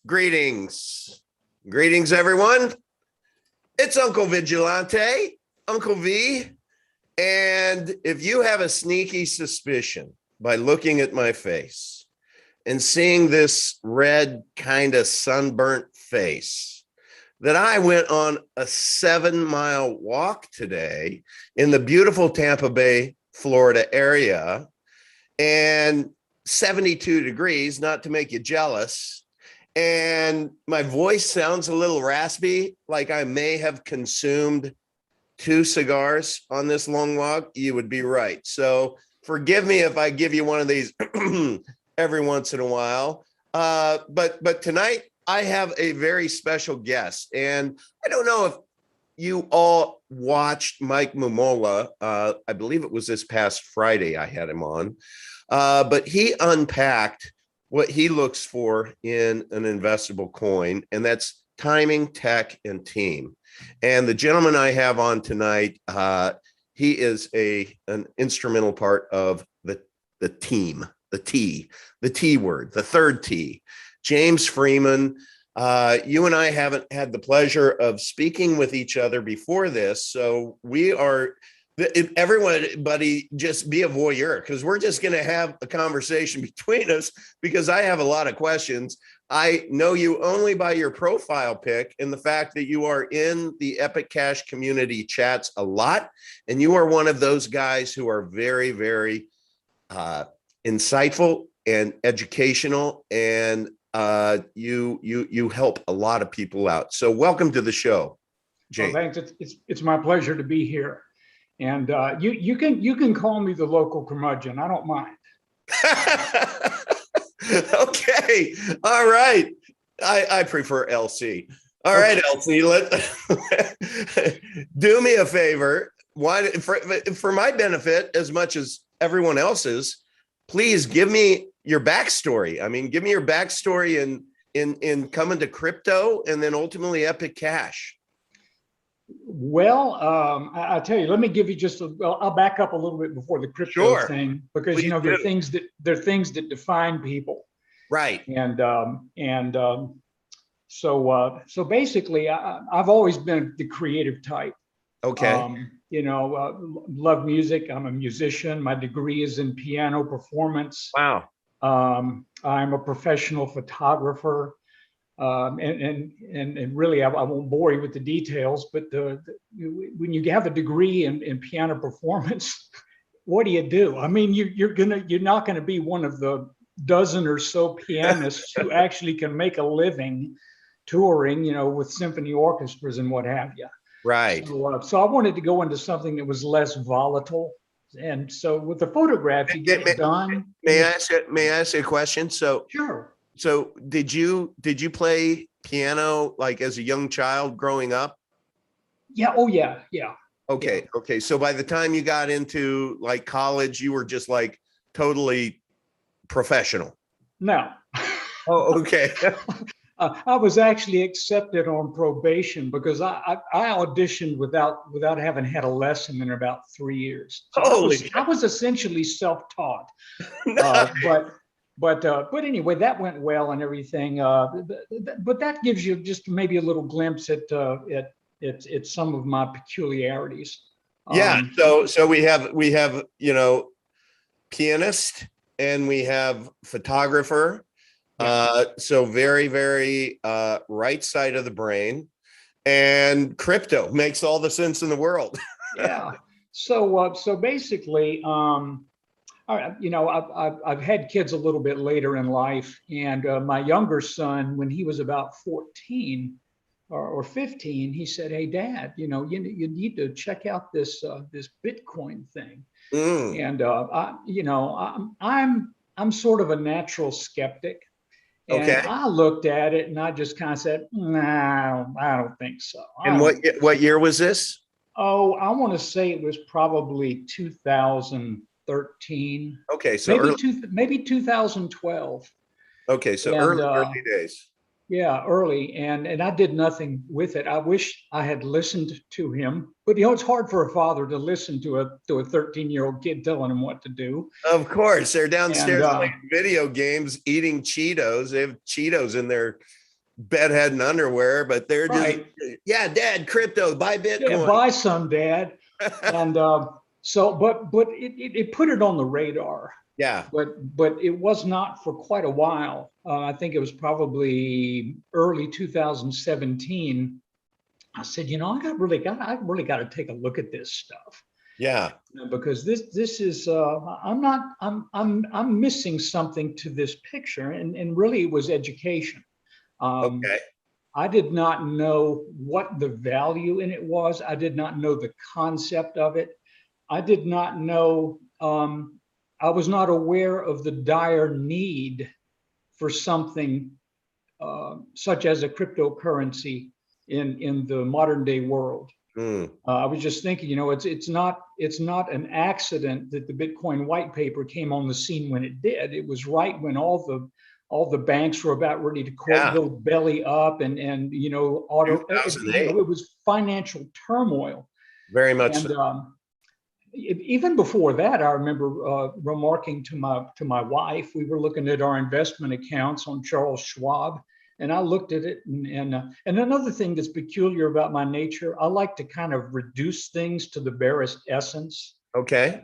Greetings. Greetings, everyone. It's Uncle Vigilante, Uncle V. And if you have a sneaky suspicion by looking at my face and seeing this red, kind of sunburnt face, that I went on a 7-mile walk today in the beautiful Tampa Bay, Florida area, and 72 degrees, not to make you jealous. And my voice sounds a little raspy, like I may have consumed 2 cigars on this long walk. You would be right. So forgive me if I give you one of these every once in a while. But tonight I have a very special guest, and I don't know if you all watched Mike Mumola. I believe it was this past Friday I had him on, but he unpacked what he looks for in an investable coin, and that's timing, tech, and team. And the gentleman I have on tonight, he is an instrumental part of the team, the T word, the third T. James Freeman. You and I haven't had the pleasure of speaking with each other before this, so we are. Everybody just be a voyeur, because we're just going to have a conversation between us, because I have a lot of questions. I know you only by your profile pic and the fact that you are in the Epic Cash community chats a lot. And you are one of those guys who are very, very insightful and educational, and you help a lot of people out. So welcome to the show, James. Well, thanks. It's my pleasure to be here. And you can call me the local curmudgeon. I don't mind. Okay. All right. I prefer LC. All right, LC. Do me a favor. Why, for my benefit as much as everyone else's, please give me your backstory. I mean, give me your backstory in coming to crypto and then ultimately Epic Cash. Well, I tell you, let me give you I'll back up a little bit before the crypto thing, because please, there are things that define people, right? So basically, I've always been the creative type. Okay. Love music. I'm a musician. My degree is in piano performance. Wow. I'm a professional photographer. And really, I won't bore you with the details, but when you have a degree in piano performance, what do? I mean, you're not gonna be one of the dozen or so pianists who actually can make a living touring, with symphony orchestras and what have you. Right. So I wanted to go into something that was less volatile. And so with the photograph, you get it done. May I ask you a question? So sure. So did you play piano like as a young child growing up? Yeah. Oh yeah. Yeah. Okay. Yeah. Okay. So by the time you got into like college, you were just like totally professional. No. Oh, okay. I was actually accepted on probation because I auditioned without having had a lesson in about 3 years. So I was essentially self-taught. But anyway, that went well and everything. But that gives you just maybe a little glimpse at some of my peculiarities. Yeah. So we have pianist and we have photographer. Yeah. So very, very right side of the brain, and crypto makes all the sense in the world. Yeah. So basically, I've had kids a little bit later in life, and my younger son, when he was about 14 or 15, he said, "Hey, Dad, you need to check out this Bitcoin thing." And I'm sort of a natural skeptic, and I looked at it and I just kind of said, "Nah, I don't think so." And what year was this? Oh, I want to say it was probably 2013. Okay, so maybe 2012. Okay, so early days. Yeah, early, and I did nothing with it. I wish I had listened to him, but it's hard for a father to listen to a 13-year-old kid telling him what to do. Of course, they're downstairs playing video games, eating Cheetos. They have Cheetos in their bedhead in underwear, but they're just, Right. yeah, Dad, crypto, buy Yeah, Bitcoin. buy some, Dad. And so, but it put it on the radar. Yeah. But it was not for quite a while. I think it was probably early 2017. I said, you know, I really got to take a look at this stuff. Yeah. Because this is I'm missing something to this picture, and really it was education. Okay. I did not know what the value in it was. I did not know the concept of it. I did not know. I was not aware of the dire need for something such as a cryptocurrency in the modern day world. I was just thinking, you know, it's not an accident that the Bitcoin white paper came on the scene when it did. It was right when all the banks were about ready to go belly up, and you know, it was financial turmoil. Very much and so. Even before that, I remember remarking to my wife, we were looking at our investment accounts on Charles Schwab, and I looked at it, and another thing that's peculiar about my nature, I like to kind of reduce things to the barest essence. Okay.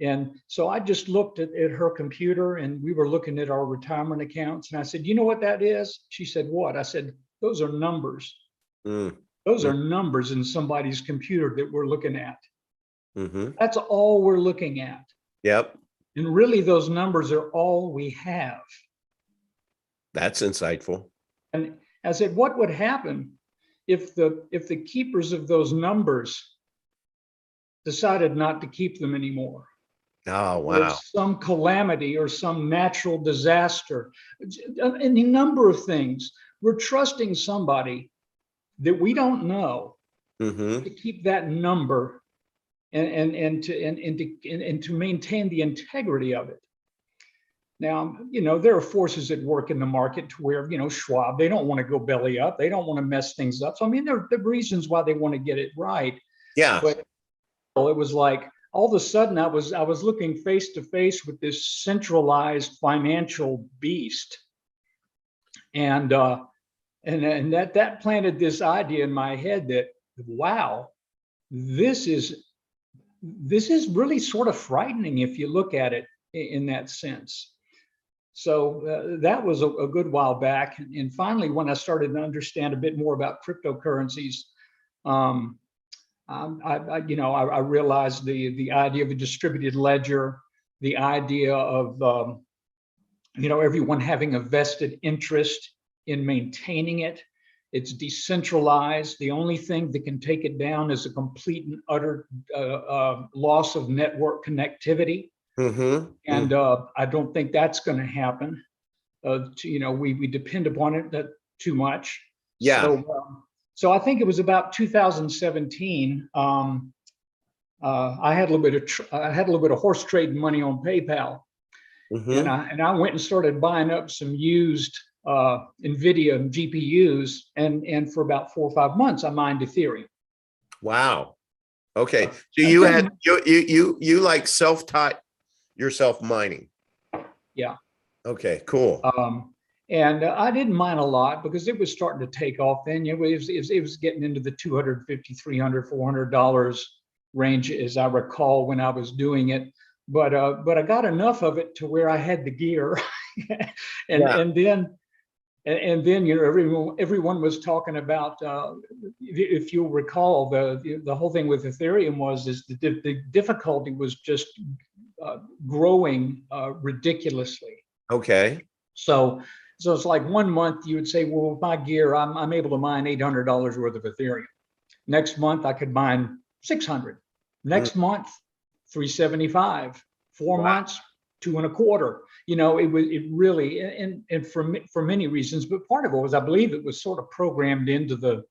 And so I just looked at her computer, and we were looking at our retirement accounts, and I said, you know what that is? She said, what? I said, those are numbers. Those are numbers in somebody's computer that we're looking at. That's all we're looking at. Yep. And really, those numbers are all we have. That's insightful. And I said, what would happen if the keepers of those numbers decided not to keep them anymore? Oh, wow. Or some calamity or some natural disaster, any number of things. We're trusting somebody that we don't know to keep that number and to maintain the integrity of it. Now, you know, there are forces at work in the market to where, you know, Schwab, they don't want to go belly up. They don't want to mess things up. So, I mean, there are reasons why they want to get it right. Yeah. But it was like, all of a sudden I was looking face to face with this centralized financial beast. And that planted this idea in my head that, wow, this is really sort of frightening if you look at it in that sense. So that was a good while back. And finally, when I started to understand a bit more about cryptocurrencies, I realized the idea of a distributed ledger, the idea of everyone having a vested interest in maintaining it. It's decentralized. The only thing that can take it down is a complete and utter loss of network connectivity. And I don't think that's going to happen. We depend upon it too much. Yeah. So I think it was about 2017. I had a little bit of horse trading money on PayPal, and I went and started buying up some used NVIDIA GPUs, and for about 4 or 5 months, I mined Ethereum. Wow. Okay. So you like self-taught yourself mining. Yeah. Okay, cool. And I didn't mine a lot because it was starting to take off then. It was getting into the $250, $300, $400 range, as I recall, when I was doing it. But I got enough of it to where I had the gear, and then everyone was talking about, if you'll recall, the whole thing with Ethereum is the difficulty was just growing ridiculously. Okay. So it's like 1 month you would say, well, with my gear, I'm able to mine $800 worth of Ethereum. Next month I could mine 600. Next month, 375. 4 months, 225. You know, it really, and for many reasons, but part of it was, I believe it was sort of programmed into the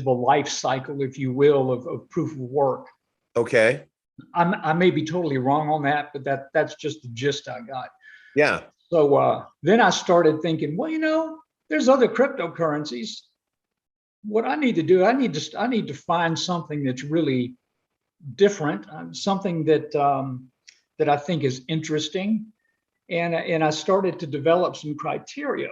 life cycle, if you will, of proof of work. Okay. I may be totally wrong on that, but that's just the gist I got. Yeah. So then I started thinking, well, you know, there's other cryptocurrencies. What I need to do, I need to find something that's really different, something that I think is interesting, and I started to develop some criteria.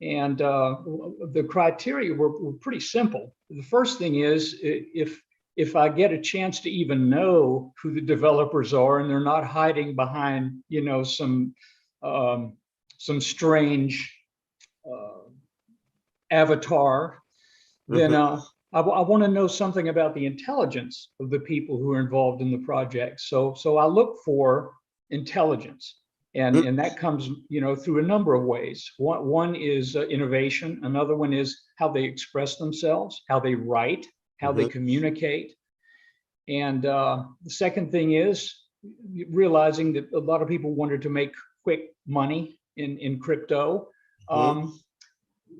And the criteria were pretty simple. The first thing is, if I get a chance to even know who the developers are and they're not hiding behind, you know, some strange avatar, then I want to know something about the intelligence of the people who are involved in the project. So I look for intelligence. And that comes, you know, through a number of ways. One is innovation. Another one is how they express themselves, how they write, how they communicate. And the second thing is realizing that a lot of people wanted to make quick money in crypto.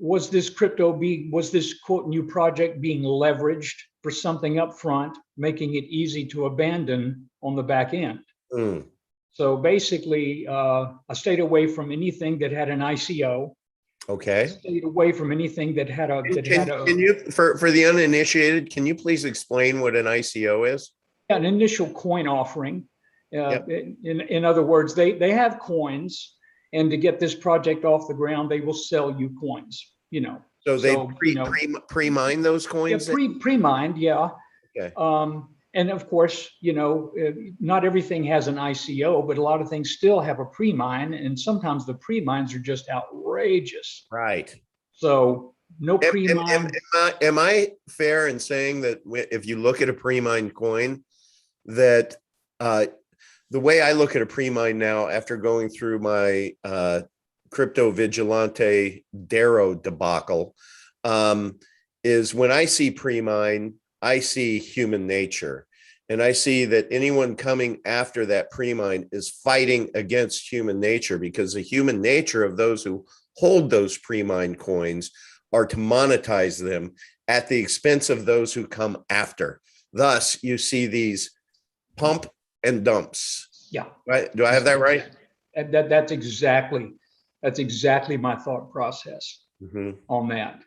Was this quote new project being leveraged for something up front, making it easy to abandon on the back end? So basically, I stayed away from anything that had an ICO. Okay. I stayed away from anything that had a. Can you, for the uninitiated, can you please explain what an ICO is? An initial coin offering. Yep. In other words, they have coins, and to get this project off the ground, they will sell you coins. You know. So they pre-mine those coins. Yeah, pre-mined, yeah. Okay. And of course, you know, not everything has an ICO, but a lot of things still have a pre-mine, and sometimes the pre-mines are just outrageous. Right. So no pre-mine. Am I fair in saying that if you look at a pre-mined coin, that the way I look at a pre-mine now, after going through my crypto Vigilante Darrow debacle, is when I see pre-mine, I see human nature, and I see that anyone coming after that pre-mine is fighting against human nature, because the human nature of those who hold those pre-mine coins are to monetize them at the expense of those who come after. Thus, you see these pump and dumps. Yeah. Right? Do I have that right? That's exactly my thought process on that.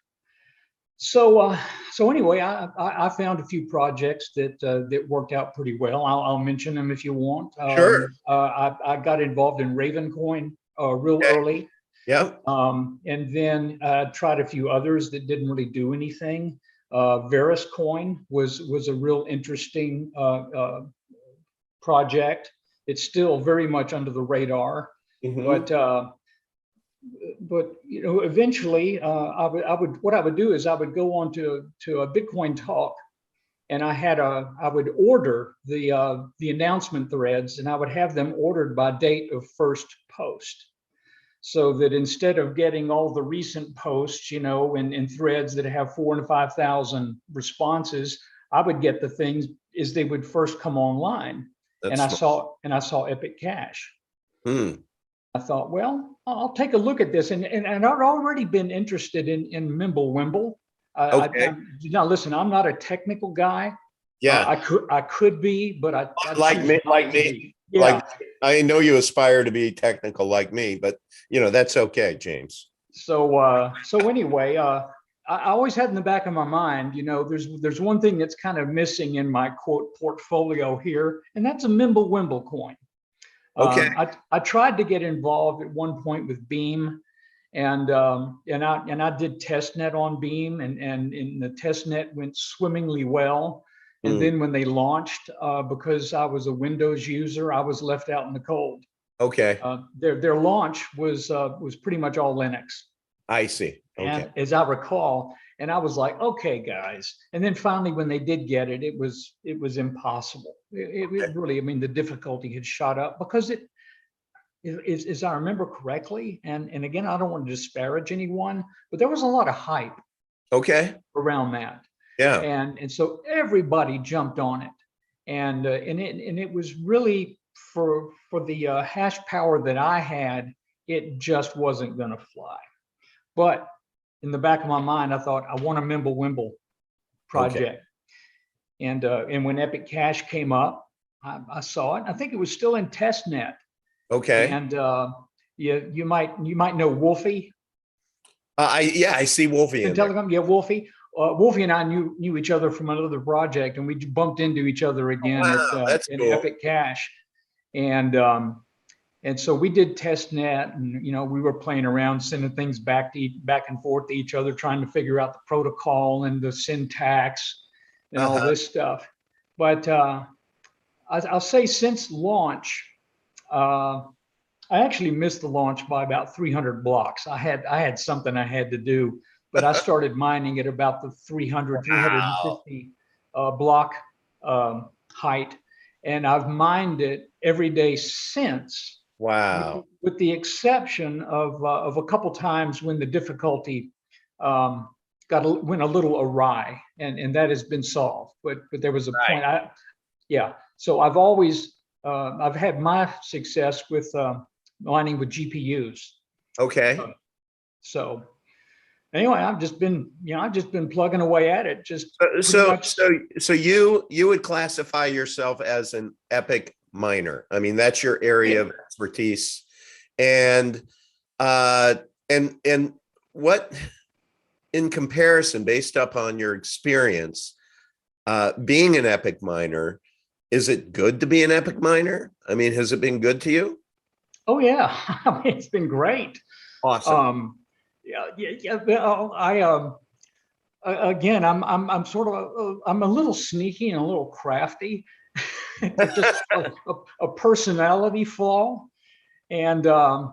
So anyway, I found a few projects that worked out pretty well. I'll mention them if you want. Sure. I got involved in Ravencoin real early. Yeah. And then tried a few others that didn't really do anything. Veriscoin was a real interesting project. It's still very much under the radar, but you know, eventually, what I would do is I would go on to a Bitcoin talk, and I would order the announcement threads, and I would have them ordered by date of first post, so that instead of getting all the recent posts, you know, in threads that have 4,000 and 5,000 responses, I would get the things as they would first come online. And I saw Epic Cash. I thought, well, I'll take a look at this, and I'd already been interested in Mimblewimble. Okay. Now listen, I'm not a technical guy. Yeah. I could be, but I like me. Yeah. Like, I know you aspire to be technical like me, but you know, that's okay, James. So anyway, I always had in the back of my mind, you know, there's one thing that's kind of missing in my quote portfolio here, and that's a Mimblewimble coin. Okay. I tried to get involved at one point with Beam, and I did testnet on Beam, and the testnet went swimmingly well. And then when they launched, because I was a Windows user, I was left out in the cold. Okay. Their launch was pretty much all Linux. I see. Okay. And as I recall, and I was like, okay, guys. And then finally, when they did get it, it was impossible. It really, I mean, the difficulty had shot up because as I remember correctly, and again, I don't want to disparage anyone, but there was a lot of hype. Okay. Around that. Yeah. And so everybody jumped on it, and it was really for the hash power that I had, it just wasn't going to fly. But in the back of my mind, I thought, I want a Mimblewimble project. Okay. And when Epic Cash came up, I saw it. I think it was still in testnet. Okay. And you might know Wolfie. I see Wolfie in Telegram. Yeah, Wolfie. Wolfie and I knew each other from another project, and we bumped into each other again at that's cool. Epic Cash. And And so we did test net, and we were playing around, sending things back and forth to each other, trying to figure out the protocol and the syntax and all this stuff. But I'll say since launch, I actually missed the launch by about 300 blocks. I had something I had to do, but I started mining at about the 350 block height, and I've mined it every day since. Wow. With the exception of a couple times when the difficulty went a little awry, and that has been solved. But there was a point. So I've had my success with mining with GPUs. Okay. So anyway, I've just been plugging away at it. So you would classify yourself as an epic miner. I mean, that's your area of expertise. And what, in comparison, based upon your experience, being an epic miner, is it good to be an epic miner? I mean, has it been good to you? Oh yeah, I mean, it's been great. Awesome. Again, I'm sort of I'm a little sneaky and a little crafty. Just a personality flaw, and I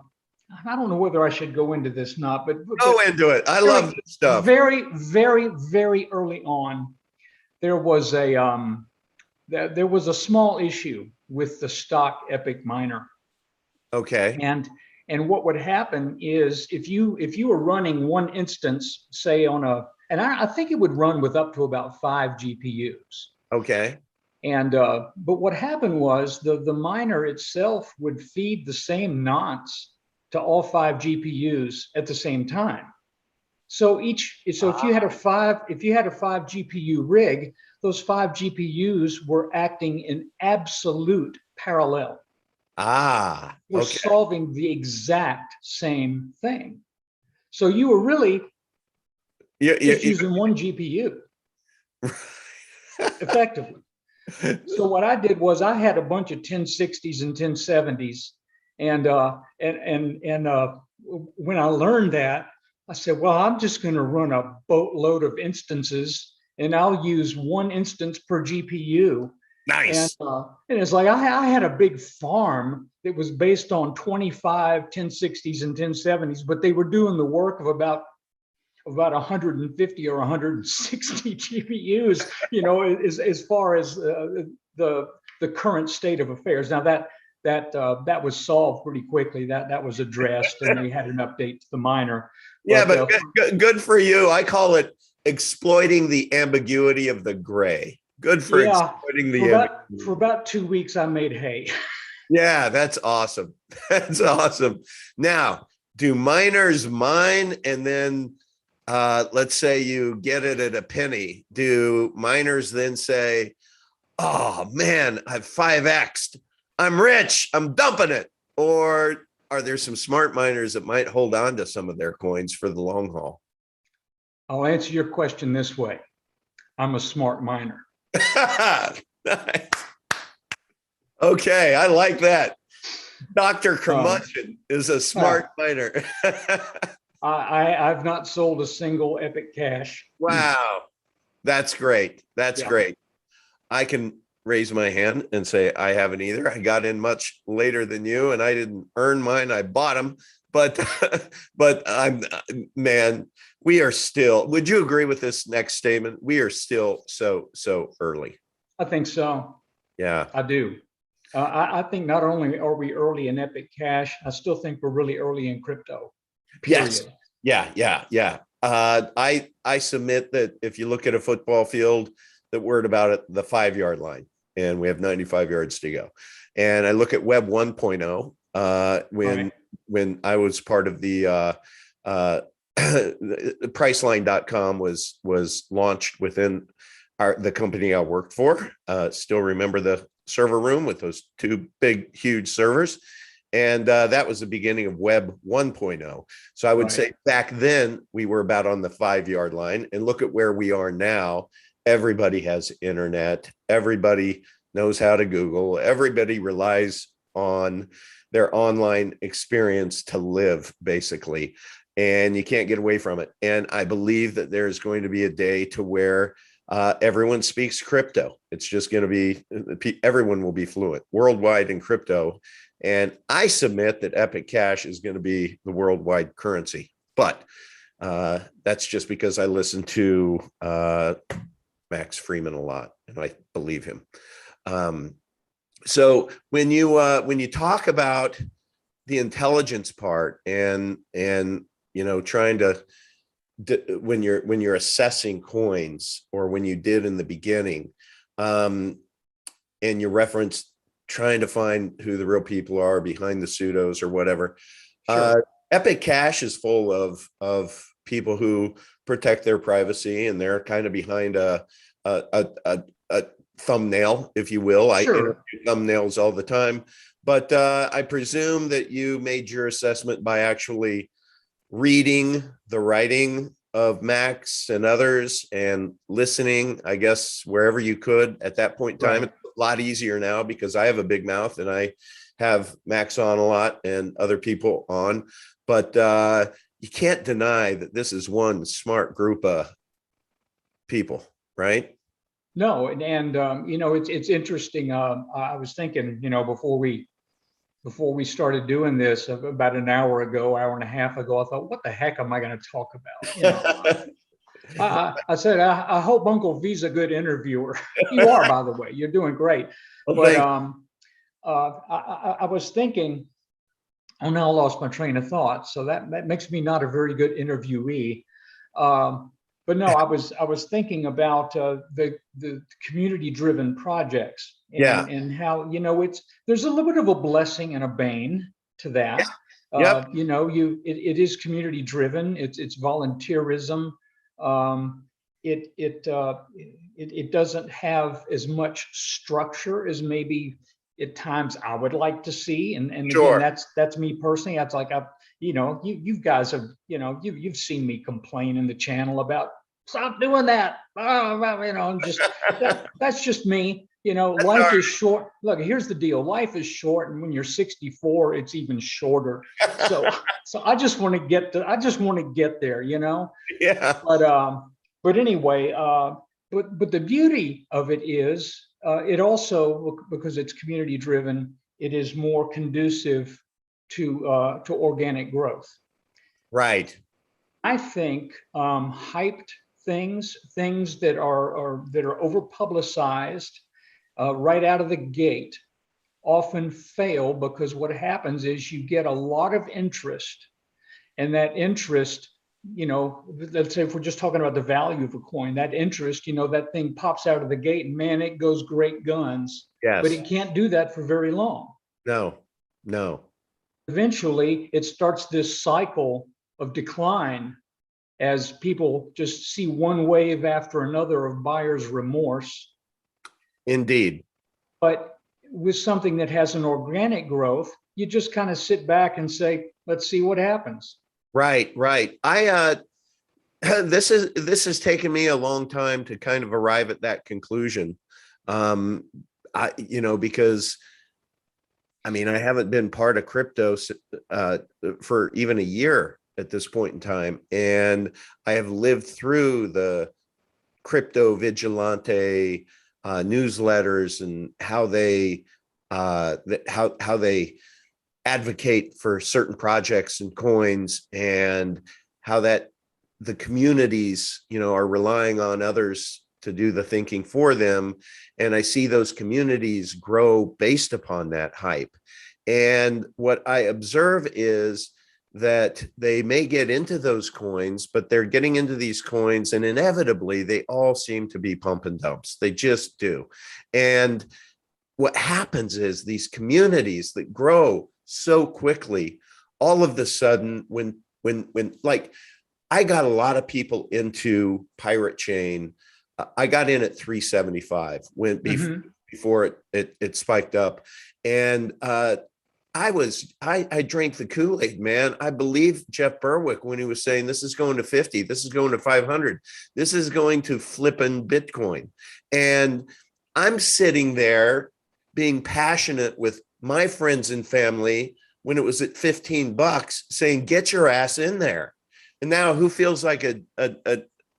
don't know whether I should go into this or not, but go into it. I love this stuff. Very, very, very early on, there was a small issue with the stock Epic miner. Okay. And what would happen is if you were running one instance, say and I think it would run with up to about 5 GPUs. Okay. And but what happened was the miner itself would feed the same nonce to all 5 GPUs at the same time. So if you had a 5 GPU rig, those 5 GPUs were acting in absolute parallel. We're solving the exact same thing. So you were really just using one GPU effectively. So what I did was I had a bunch of 1060s and 1070s, and when I learned that, I said, well, I'm just going to run a boatload of instances, and I'll use one instance per GPU. Nice. And it's like I had a big farm that was based on 25 1060s and 1070s, but they were doing the work of about 150 or 160 GPUs, as far as the current state of affairs. Now that was solved pretty quickly. That was addressed, and they had an update to the miner. But good for you. I call it exploiting the ambiguity of the gray. Good for exploiting the for about 2 weeks, I made hay. Yeah, that's awesome. That's awesome. Now, do miners mine and then let's say you get it at a penny? Do miners then say, oh man, I've 5x'd, I'm rich, I'm dumping it? Or are there some smart miners that might hold on to some of their coins for the long haul? I'll answer your question this way. I'm a smart miner. Nice. Okay, I like that. Dr. Curmudgeon is a smart miner. I've not sold a single Epic Cash. Wow, that's great. That's great. I can raise my hand and say I haven't either. I got in much later than you, and I didn't earn mine. I bought them, but man, we are still. Would you agree with this next statement? We are still so early. I think so. Yeah, I do. I think not only are we early in Epic Cash, I still think we're really early in crypto. Period. Yes. Yeah. I submit that if you look at a football field, that we're at about the 5-yard line, and we have 95 yards to go. And I look at Web 1.0 when I was part of the Priceline.com was launched within the company I worked for. Still remember the server room with those 2 big, huge servers. And that was the beginning of Web 1.0. So I would say back then we were about on the 5-yard line, and look at where we are now. Everybody has internet. Everybody knows how to Google. Everybody relies on their online experience to live, basically. And you can't get away from it. And I believe that there's going to be a day to where everyone speaks crypto. It's just going to be, everyone will be fluent worldwide in crypto. And I submit that Epic Cash is going to be the worldwide currency. But that's just because I listen to Max Freeman a lot, and I believe him. So when you talk about the intelligence part and trying to, when you're assessing coins, or when you did in the beginning, and you referenced trying to find who the real people are behind the pseudos or whatever. Sure. Epic Cash is full of people who protect their privacy, and they're kind of behind a thumbnail, if you will. Sure. I interview thumbnails all the time, but I presume that you made your assessment by actually reading the writing of Max and others and listening, I guess, wherever you could at that point in time. Right. It's a lot easier now because I have a big mouth and I have Max on a lot and other people on, but you can't deny that this is one smart group of people, right? No, and it's interesting. I was thinking, before we started doing this about an hour and a half ago, I thought, what the heck am I going to talk about? I said, I hope Uncle V's a good interviewer. You are, by the way. You're doing great. Well, but I was thinking, oh, now I lost my train of thought. So that makes me not a very good interviewee. But no, I was thinking about the community-driven projects, and how there's a little bit of a blessing and a bane to that. Yeah. Yep. It is community-driven. It's volunteerism. It doesn't have as much structure as maybe at times I would like to see, and sure. Again, that's me personally. That's like you guys have you've seen me complain in the channel about stop doing that. Just that's just me. Life is short. Look, here's the deal. Life is short, and when you're 64, it's even shorter. So I just want to get there. Yeah. But anyway, but the beauty of it is it also, because it's community driven, it is more conducive to organic growth. Right. I think hyped things that are over publicized right out of the gate often fail, because what happens is you get a lot of interest, and that interest, let's say if we're just talking about the value of a coin, that interest, that thing pops out of the gate and man, it goes great guns. Yes. But it can't do that for very long. No. Eventually, it starts this cycle of decline as people just see one wave after another of buyer's remorse. Indeed. But with something that has an organic growth, you just kind of sit back and say, let's see what happens. Right. This has taken me a long time to kind of arrive at that conclusion. Because I haven't been part of crypto for even a year at this point in time, and I have lived through the crypto vigilante newsletters and how they advocate for certain projects and coins, and how that the communities, are relying on others to do the thinking for them. And I see those communities grow based upon that hype. And what I observe is that they may get into those coins, but they're getting into these coins, and inevitably they all seem to be pump and dumps. They just do. And what happens is these communities that grow so quickly, all of the sudden, when like I got a lot of people into Pirate Chain. I got in at 375 before it spiked up, and I drank the Kool-Aid, man. I believe Jeff Berwick when he was saying this is going to 50, this is going to 500, this is going to flippin' Bitcoin. And I'm sitting there being passionate with my friends and family when it was at $15 saying, get your ass in there. And now who feels like a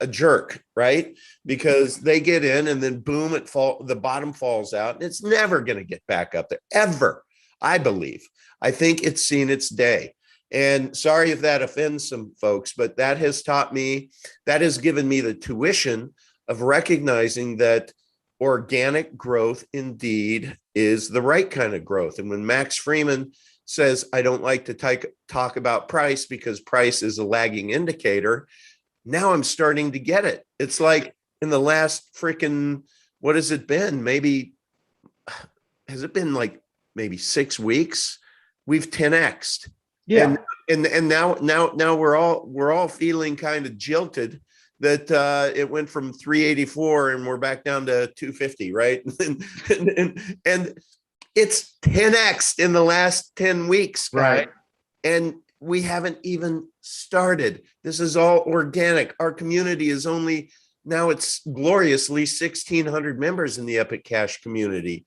jerk, right? Because they get in and then boom, the bottom falls out. And it's never going to get back up there ever. I believe. I think it's seen its day. And sorry if that offends some folks, but that has taught me, that has given me the tuition of recognizing that organic growth indeed is the right kind of growth. And when Max Freeman says, I don't like to talk about price because price is a lagging indicator, now I'm starting to get it. It's like in the last freaking, what has it been? Has it been like maybe 6 weeks? We've 10x'd. Yeah. And now we're all feeling kind of jilted that it went from 384 and we're back down to 250, right? and it's 10x in the last 10 weeks, guys. Right. And we haven't even started. This is all organic. Our community is only, now it's gloriously 1,600 members in the Epic Cash community.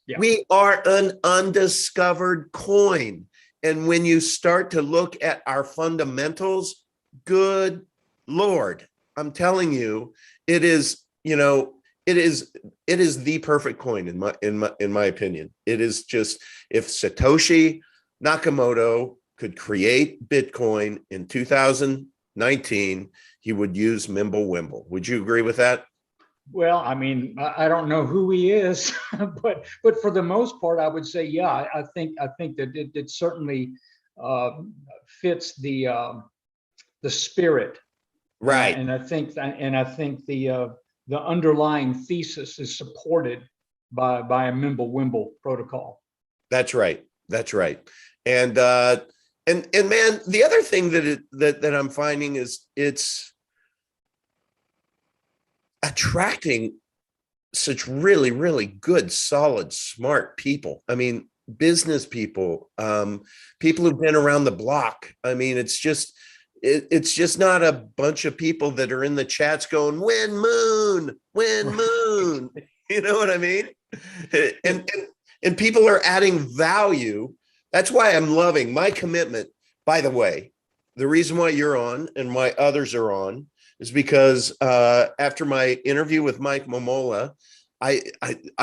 Yeah. We are an undiscovered coin. And when you start to look at our fundamentals, good Lord, I'm telling you, it is, it is the perfect coin in my opinion. It is just, if Satoshi Nakamoto could create Bitcoin in 2019, he would use Mimblewimble. Would you agree with that? Well, I mean, I don't know who he is, but for the most part, I would say, yeah, I think that it certainly fits the spirit, right? And I think the underlying thesis is supported by a Mimblewimble protocol. That's right. That's right. And man, the other thing that I'm finding is it's attracting such really, really good, solid, smart people. I mean, business people, people who've been around the block. I mean, it's just not a bunch of people that are in the chats going, win moon. You know what I mean? And people are adding value. That's why I'm loving my commitment. By the way, the reason why you're on and why others are on is because after my interview with Mike Momola, I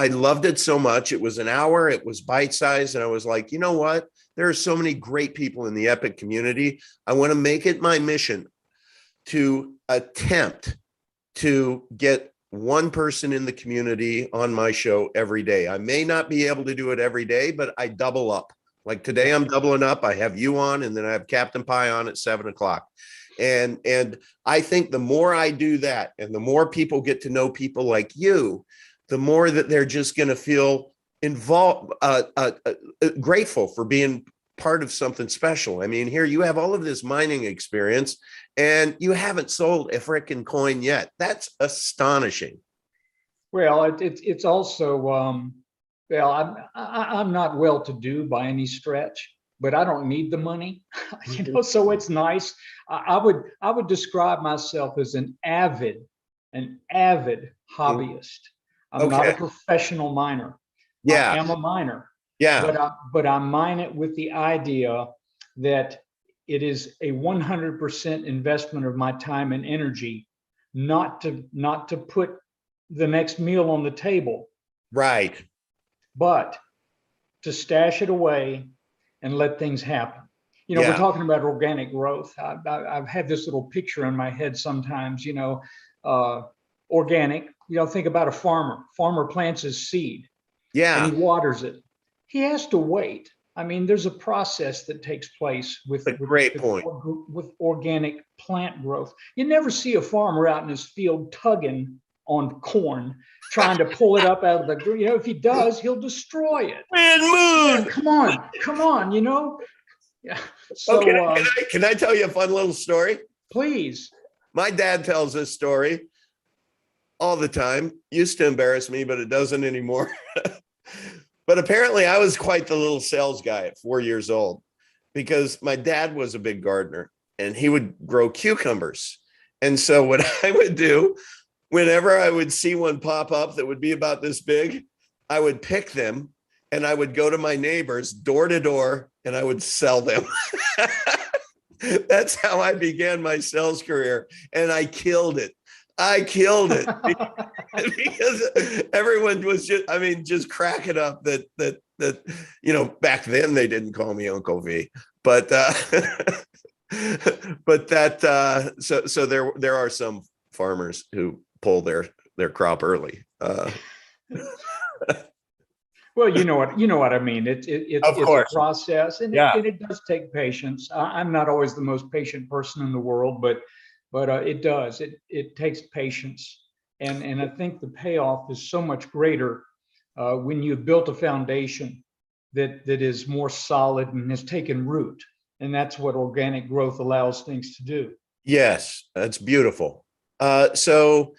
loved it so much. It was an hour, it was bite-sized, and I was like, you know what? There are so many great people in the Epic community. I want to make it my mission to attempt to get one person in the community on my show every day. I may not be able to do it every day, but I double up. Like today, I'm doubling up. I have you on, and then I have Captain Pie on at 7 o'clock. And I think the more I do that, and the more people get to know people like you, the more that they're just going to feel involved, grateful for being part of something special. I mean, here you have all of this mining experience, and you haven't sold a frickin' coin yet. That's astonishing. Well, it's also, well, I'm not well-to-do by any stretch, but I don't need the money, so it's nice. I would describe myself as an avid hobbyist. I'm not a professional miner. Yeah. I am a miner. Yeah. But I mine it with the idea that it is a 100% investment of my time and energy, not to put the next meal on the table. Right. But to stash it away and let things happen. We're talking about organic growth. I've had this little picture in my head sometimes, organic, think about a farmer. Farmer plants his seed. Yeah. And he waters it. He has to wait. I mean, there's a process that takes place with organic plant growth. You never see a farmer out in his field tugging on corn, trying to pull it up out of the, if he does, he'll destroy it. Man, moon. Yeah, come on, Yeah. So, okay, can I tell you a fun little story? Please. My dad tells this story all the time. Used to embarrass me, but it doesn't anymore. But apparently I was quite the little sales guy at 4 years old, because my dad was a big gardener and he would grow cucumbers. And so what I would do, whenever I would see one pop up that would be about this big, I would pick them and I would go to my neighbors door to door and I would sell them. That's how I began my sales career. And I killed it. I killed it because everyone was just cracking up that, back then they didn't call me Uncle V, but, but so there are some farmers who pull their crop early. Well, you know what I mean. It's a process, and it does take patience. I'm not always the most patient person in the world, but it does. It takes patience, and I think the payoff is so much greater when you've built a foundation that is more solid and has taken root, and that's what organic growth allows things to do. Yes, that's beautiful. So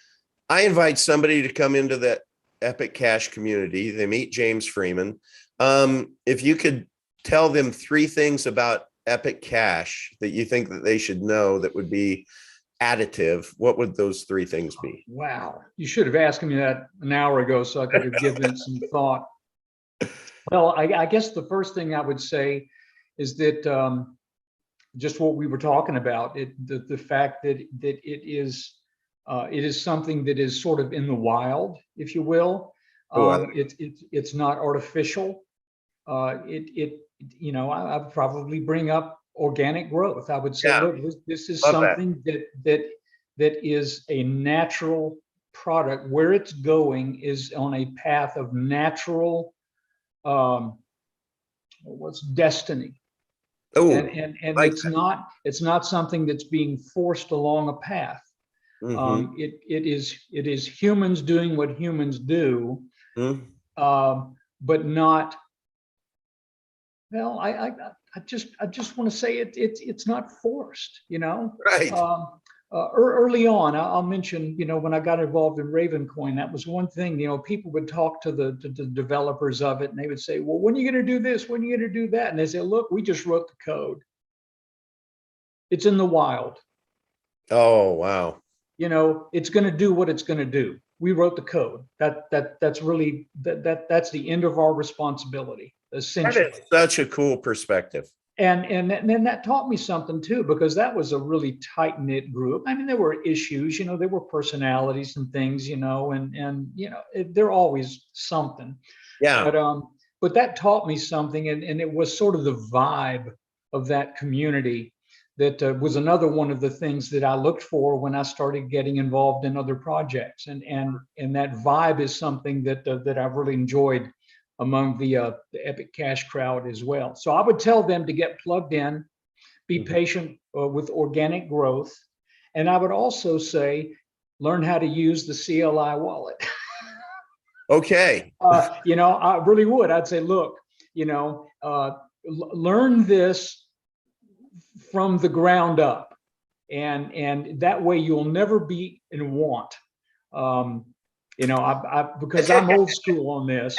I invite somebody to come into that Epic Cash community. They meet James Freeman. If you could tell them 3 things about Epic Cash that you think that they should know that would be additive, what would those 3 things be? Wow, you should have asked me that an hour ago so I could have given it some thought. Well, I guess the first thing I would say is that just what we were talking about, the fact that it is something that is sort of in the wild, if you will. It's not artificial. I would probably bring up organic growth. I would say, look, this is something that is a natural product. Where it's going is on a path of natural, what's destiny. Oh, and it's not something that's being forced along a path. Mm-hmm. It is humans doing what humans do, but not. Well, I just want to say it's not forced, Right. Early on, I'll mention, when I got involved in Ravencoin, that was one thing. People would talk to the developers of it, and they would say, "Well, when are you going to do this? When are you going to do that?" And they say, "Look, we just wrote the code. It's in the wild. Oh, wow. It's going to do what it's going to do. We wrote the code. That's really that's the end of our responsibility, essentially." That is such a cool perspective. And then that taught me something too, because that was a really tight knit group. I mean, there were issues, there were personalities and things, and they're always something. Yeah. But that taught me something, and it was sort of the vibe of that community that was another one of the things that I looked for when I started getting involved in other projects, and that vibe is something that I've really enjoyed among the Epic Cash crowd as well. So I would tell them to get plugged in, be patient with organic growth, and I would also say learn how to use the CLI wallet. Okay. I really would. I'd say, look, learn this from the ground up, and that way you'll never be in want. Because I'm old school on this.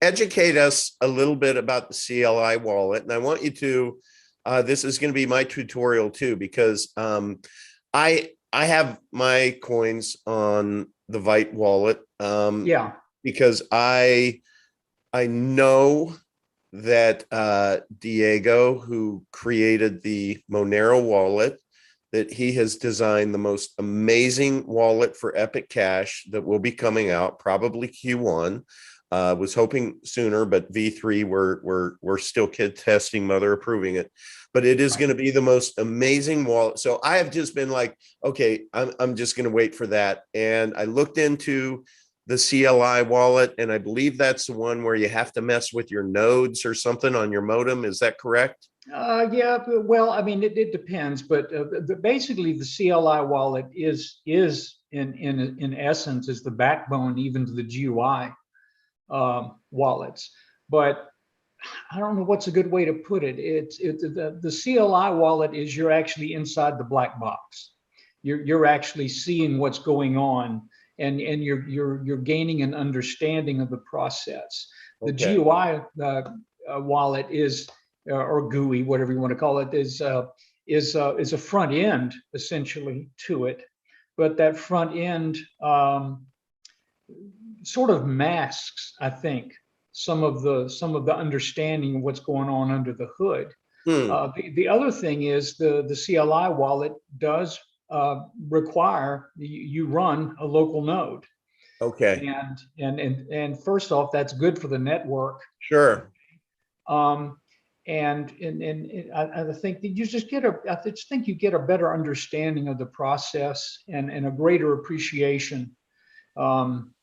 Educate us a little bit about the CLI wallet, and I want you to. This is going to be my tutorial too, because I have my coins on the Vite wallet. Because I know that Diego, who created the Monero wallet, that he has designed the most amazing wallet for Epic Cash that will be coming out probably Q1. Was hoping sooner, but V3 we're still kid testing, mother approving it. But it is going to be the most amazing wallet. So I have just been like, okay, I'm just going to wait for that. And I looked into the CLI wallet, and I believe that's the one where you have to mess with your nodes or something on your modem. Is that correct? Yeah, well, I mean, it depends, but basically the CLI wallet is in essence is the backbone even to the GUI wallets. But I don't know what's a good way to put it. The CLI wallet is you're actually inside the black box. You're actually seeing what's going on, and you're gaining an understanding of the process. The GUI wallet is, or GUI, whatever you want to call it, is a front end essentially to it, but that front end sort of masks, I think, some of the understanding of what's going on under the hood. Hmm. The other thing is the CLI wallet does require you run a local node. Okay. And first off, that's good for the network. Sure. Um, and I think that you just get I just think you get a better understanding of the process and a greater appreciation. Um,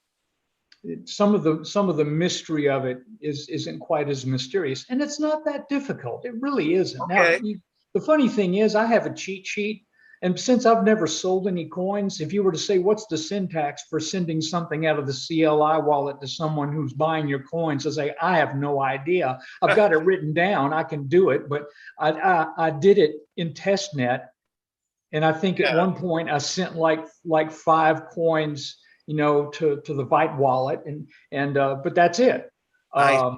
some of the mystery of it isn't quite as mysterious, and it's not that difficult. It really isn't. Now, Okay. the funny thing is, I have a cheat sheet, and since I've never sold any coins, if you were to say what's the syntax for sending something out of the CLI wallet to someone who's buying your coins, I say I have no idea. I've got it written down. I can do it, but I did it in testnet, and I think at Yeah. one point I sent like 5 coins, to the Vite wallet, and but that's it. I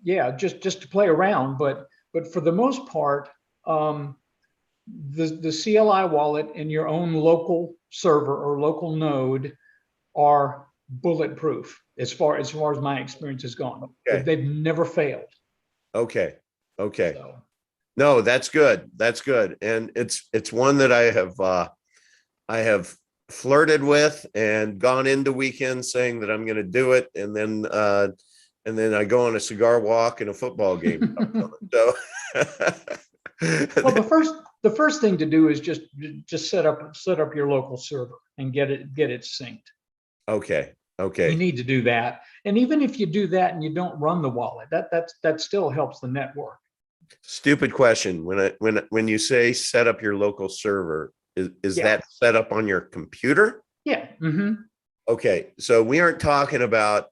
Yeah, just to play around, but for the most part, the CLI wallet and your own local server or local node are bulletproof as far as my experience has gone. okay. They've never failed. Okay. Okay. So, No, that's good. That's good. And it's one that I have flirted with and gone into weekends saying that I'm going to do it, and then I go on a cigar walk and a football game. So well, the first thing to do is just set up your local server and get it synced. okay. You Okay. need to do that, and even if you do that and you don't run the wallet, that still helps the network. Stupid question. When you say set up your local server, is Yeah. that set up on your computer? Yeah. Mm-hmm. Okay. So we aren't talking about,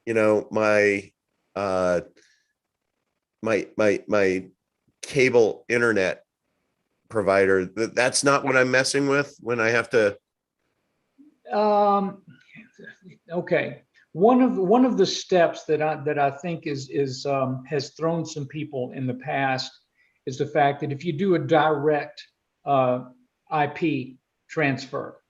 my my cable internet provider. That's not what I'm messing with when I have to. Okay. One of the steps that I think is has thrown some people in the past is the fact that if you do a direct IP transfer.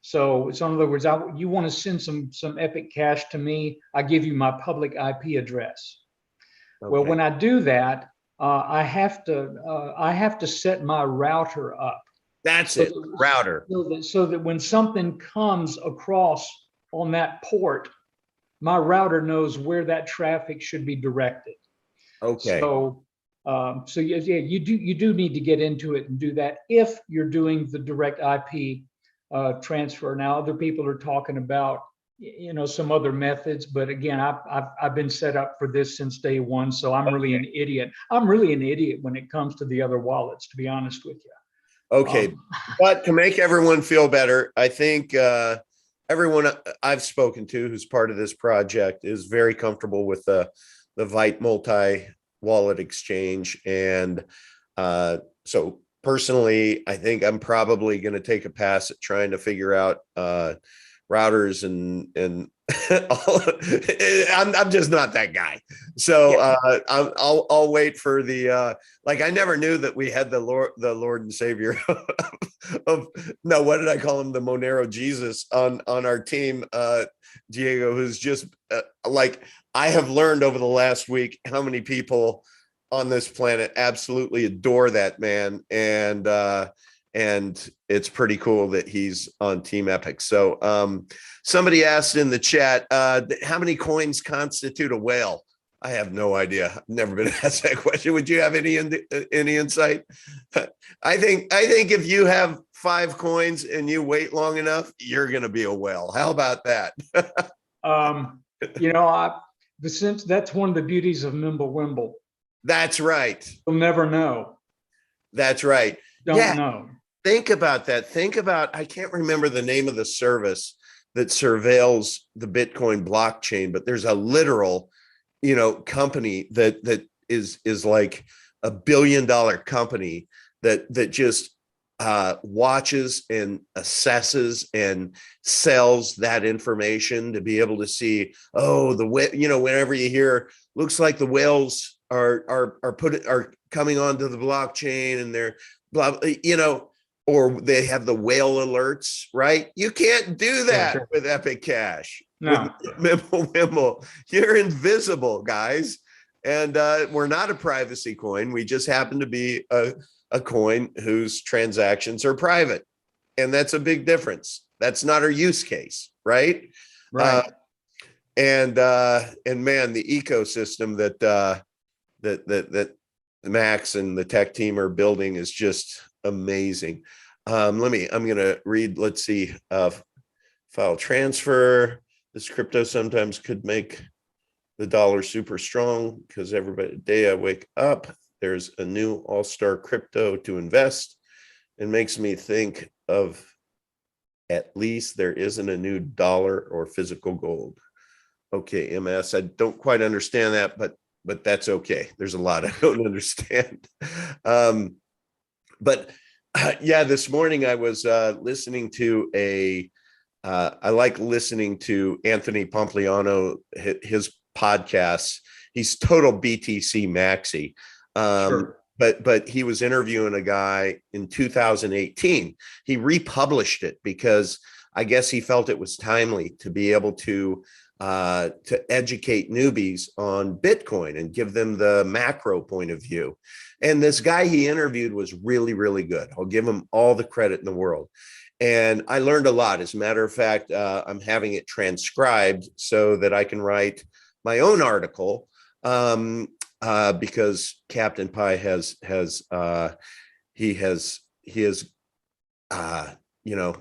So in other words, you want to send some Epic cash to me, I give you my public IP address. Well, Okay. when I do that, I have to set my router up. That's So it. Router. so that when something comes across on that port, my router knows where that traffic should be directed. Okay. So yeah, you do need to get into it and do that if you're doing the direct IP transfer. Now, other people are talking about some other methods, but again, I've been set up for this since day one, so I'm really an idiot. I'm really an idiot when it comes to the other wallets, to be honest with you. Okay. But to make everyone feel better, I think everyone I've spoken to who's part of this project is very comfortable with the Vite multi-wallet exchange. And so personally, I think I'm probably going to take a pass at trying to figure out routers and I'm just not that guy. So I'll wait for the like I never knew that we had the Lord and Savior of no, what did I call him? The Monero Jesus on our team, Diego, who's just like I have learned over the last week how many people on this planet absolutely adore that man, and it's pretty cool that he's on Team Epic. So somebody asked in the chat, how many coins constitute a whale? I have no idea. I've never been asked that question. Would you have any insight? I think if you have 5 coins and you wait long enough, you're going to be a whale. How about that? That's one of the beauties of Mimblewimble. That's right. You'll never know. That's right. Don't know. Think about that. Think about, I can't remember the name of the service that surveils the Bitcoin blockchain, but there's a literal, company that is like $1 billion company that just watches and assesses and sells that information to be able to see, whenever you hear, looks like the whales are coming onto the blockchain and they're blah, or they have the whale alerts, right? You can't do that Sure. with Epic Cash. No. With Mimble. You're invisible, guys. And we're not a privacy coin. We just happen to be a coin whose transactions are private. And that's a big difference. That's not our use case, right? Right. And man, the ecosystem that Max and the tech team are building is just amazing. I'm gonna read, let's see, file transfer. This crypto sometimes could make the dollar super strong because every day I wake up, there's a new all-star crypto to invest. It makes me think of, at least there isn't a new dollar or physical gold. Okay, MS, I don't quite understand that, but that's okay. There's a lot I don't understand. But yeah, this morning I was listening to I like listening to Anthony Pompliano, his podcasts. He's total BTC maxi. Sure. But he was interviewing a guy in 2018. He republished it because I guess he felt it was timely to be able to educate newbies on Bitcoin and give them the macro point of view. And this guy he interviewed was really, really good. I'll give him all the credit in the world. And I learned a lot. As a matter of fact, I'm having it transcribed so that I can write my own article, because Captain Pi has you know,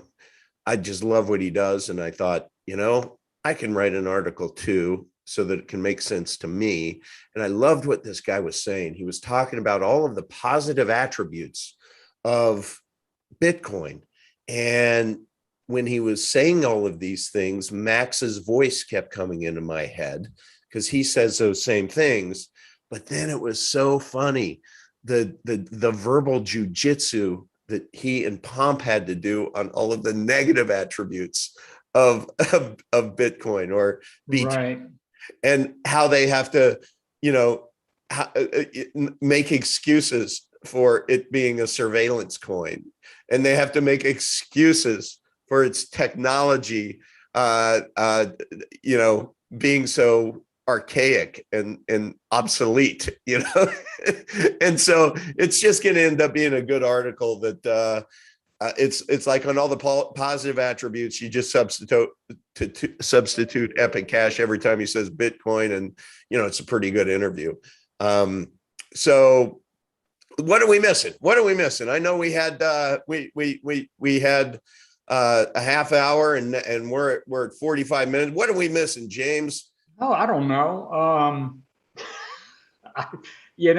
I just love what he does. And I thought, you know, I can write an article too, so that it can make sense to me. And I loved what this guy was saying. He was talking about all of the positive attributes of Bitcoin. And when he was saying all of these things, Max's voice kept coming into my head because he says those same things. But then it was so funny, the verbal jujitsu that he and Pomp had to do on all of the negative attributes of Bitcoin or BT, Right. and how they have to, you know, make excuses for it being a surveillance coin, and they have to make excuses for its technology, you know, being so archaic and obsolete, you know. And so it's just going to end up being a good article that it's like on all the positive attributes, you just substitute Epic Cash every time he says Bitcoin, and you know, it's a pretty good interview. So what are we missing? What are we missing? I know we had we had a half hour, and we're at 45 minutes. What are we missing, James? Oh, I don't know. You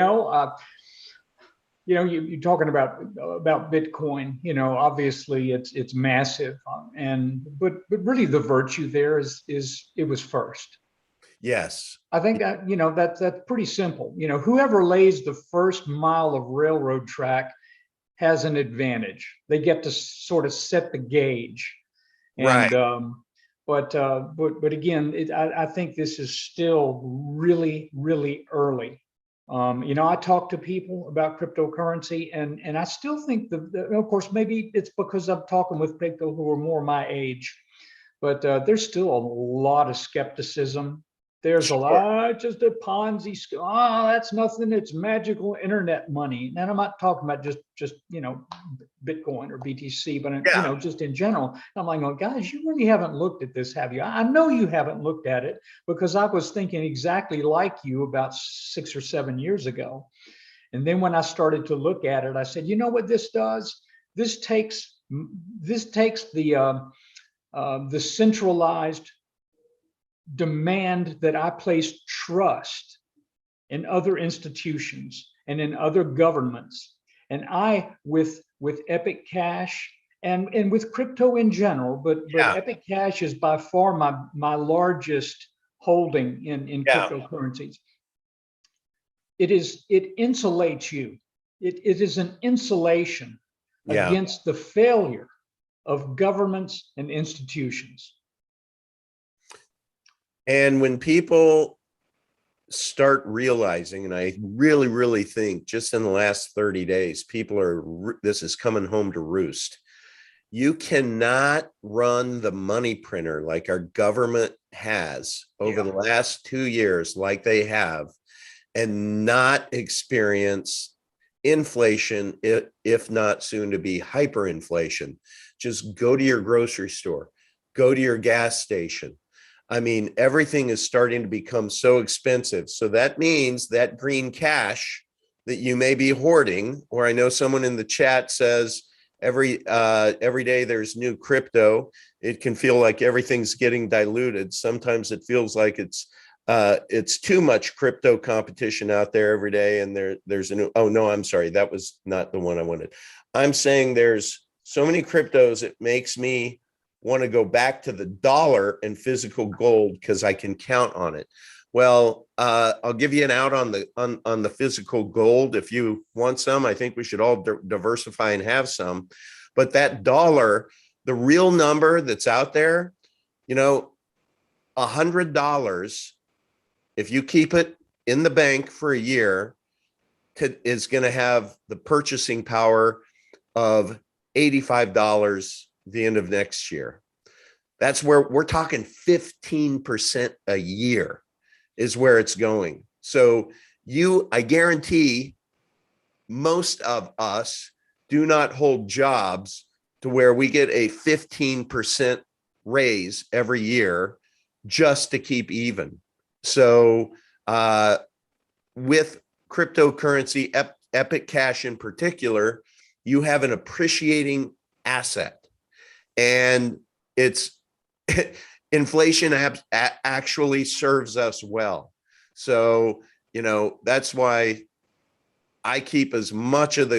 know, you're talking about Bitcoin. You know, obviously it's massive, but really the virtue there is it was first. Yes, I think that, you know, that's pretty simple. You know, whoever lays the first mile of railroad track has an advantage. They get to sort of set the gauge. right. And but again, I think this is still really, really early. You know, I talk to people about cryptocurrency, and I still think of course, maybe it's because I'm talking with people who are more my age, but there's still a lot of skepticism. There's a Sure. lot, just a Ponzi scheme. Oh, that's nothing. It's magical internet money. And I'm not talking about just you know, Bitcoin or BTC, but you know, just in general. I'm like, oh, guys, you really haven't looked at this, have you? I know you haven't looked at it, because I was thinking exactly like you about 6 or 7 years ago. And then when I started to look at it, I said, you know what this does? This takes the centralized demand that I place trust in other institutions and in other governments. And I, with Epic Cash and with crypto in general, but Yeah. Epic Cash is by far my largest holding in Yeah. cryptocurrencies. It insulates you. It is an insulation Yeah. against the failure of governments and institutions. And when people start realizing, and I really, really think just in the last 30 days, people are, this is coming home to roost. You cannot run the money printer like our government has over the last 2 years, like they have, and not experience inflation, if not soon to be hyperinflation. Just go to your grocery store, go to your gas station. I mean, everything is starting to become so expensive. So that means that green cash that you may be hoarding, or I know someone in the chat says every day there's new crypto. It can feel like everything's getting diluted. Sometimes it feels like it's too much crypto competition out there every day. And there's a new, oh no, I'm sorry, that was not the one I wanted. I'm saying there's so many cryptos, it makes me want to go back to the dollar and physical gold because I can count on it. Well, I'll give you an out on the physical gold. If you want some, I think we should all diversify and have some. But that dollar, the real number that's out there, you know, $100, if you keep it in the bank for a year, is going to have the purchasing power of $85 the end of next year. That's where we're talking 15% a year is where it's going. So I guarantee most of us do not hold jobs to where we get a 15% raise every year just to keep even. So with cryptocurrency, Epic Cash in particular, you have an appreciating asset, and it's inflation actually serves us well. So, you know, that's why I keep as much of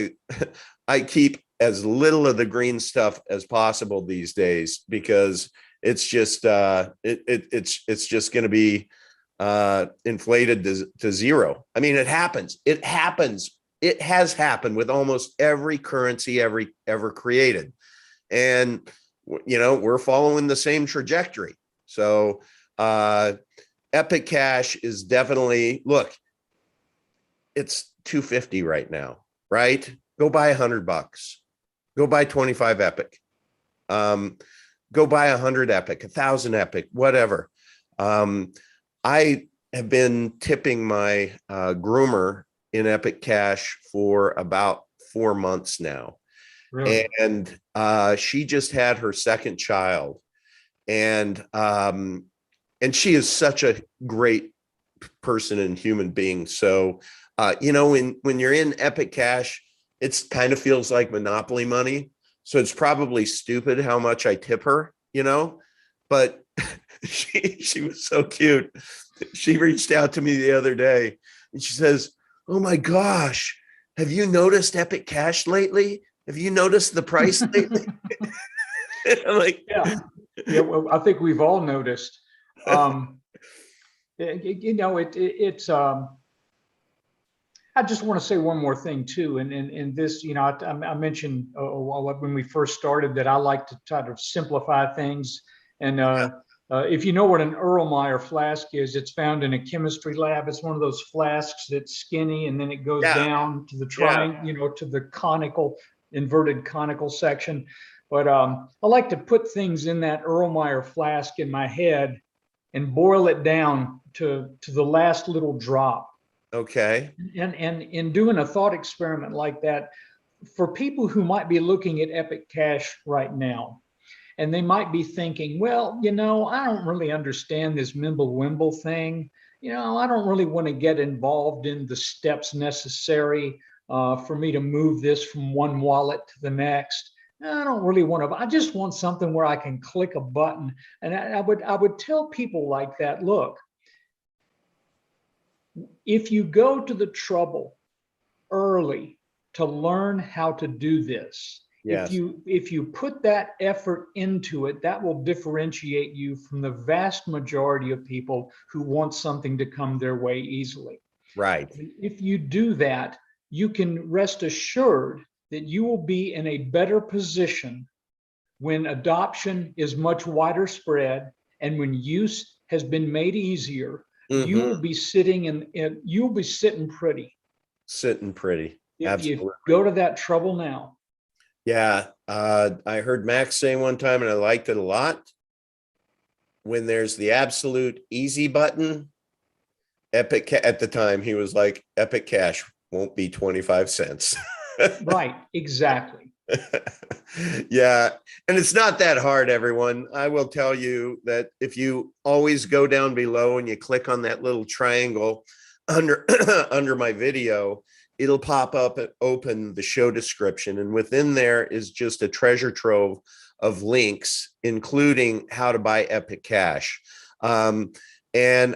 I keep as little of the green stuff as possible these days, because it's just it's just going to be inflated to zero. I mean, it happens. It has happened with almost every currency ever created. And, you know, we're following the same trajectory. So Epic Cash is definitely, look, it's $250 right now, right? Go buy $100. Go buy 25 Epic. Go buy 100 Epic, 1,000 Epic, whatever. I have been tipping my groomer in Epic Cash for about 4 months now. Really? And she just had her second child, and she is such a great person and human being. So you know, when you're in Epic Cash, it's kind of feels like Monopoly money. So it's probably stupid how much I tip her, you know, but she was so cute. She reached out to me the other day and she says, "Oh my gosh, have you noticed Epic Cash lately? Have you noticed the price lately?" I'm like, yeah. Well, I think we've all noticed. You know, it's. I just want to say one more thing too, and this, you know, I mentioned when we first started that I like to try to simplify things. And if you know what an Erlenmeyer flask is, it's found in a chemistry lab. It's one of those flasks that's skinny, and then it goes down to the triangle, you know, to the conical, inverted conical section. But I like to put things in that Erlenmeyer flask in my head and boil it down to the last little drop. Okay. And in doing a thought experiment like that, for people who might be looking at Epic Cash right now, and they might be thinking, well, you know, I don't really understand this Mimble-Wimble thing. You know, I don't really want to get involved in the steps necessary for me to move this from one wallet to the next. I don't really want to. I just want something where I can click a button. And I would tell people like that, look, if you go to the trouble early to learn how to do this, if you put that effort into it, that will differentiate you from the vast majority of people who want something to come their way easily. Right. If you do that, you can rest assured that you will be in a better position when adoption is much wider spread and when use has been made easier. you Mhm. will be sitting and you'll be sitting pretty Sitting pretty. if you Absolutely. go to that trouble now. Yeah. I heard Max say one time, and I liked it a lot. When there's the absolute easy button, at the time, he was like, Epic Cash won't be 25 cents. Right, exactly. Yeah. And it's not that hard, everyone. I will tell you that if you always go down below and you click on that little triangle under under my video, it'll pop up and open the show description. And within there is just a treasure trove of links, including how to buy Epic Cash. And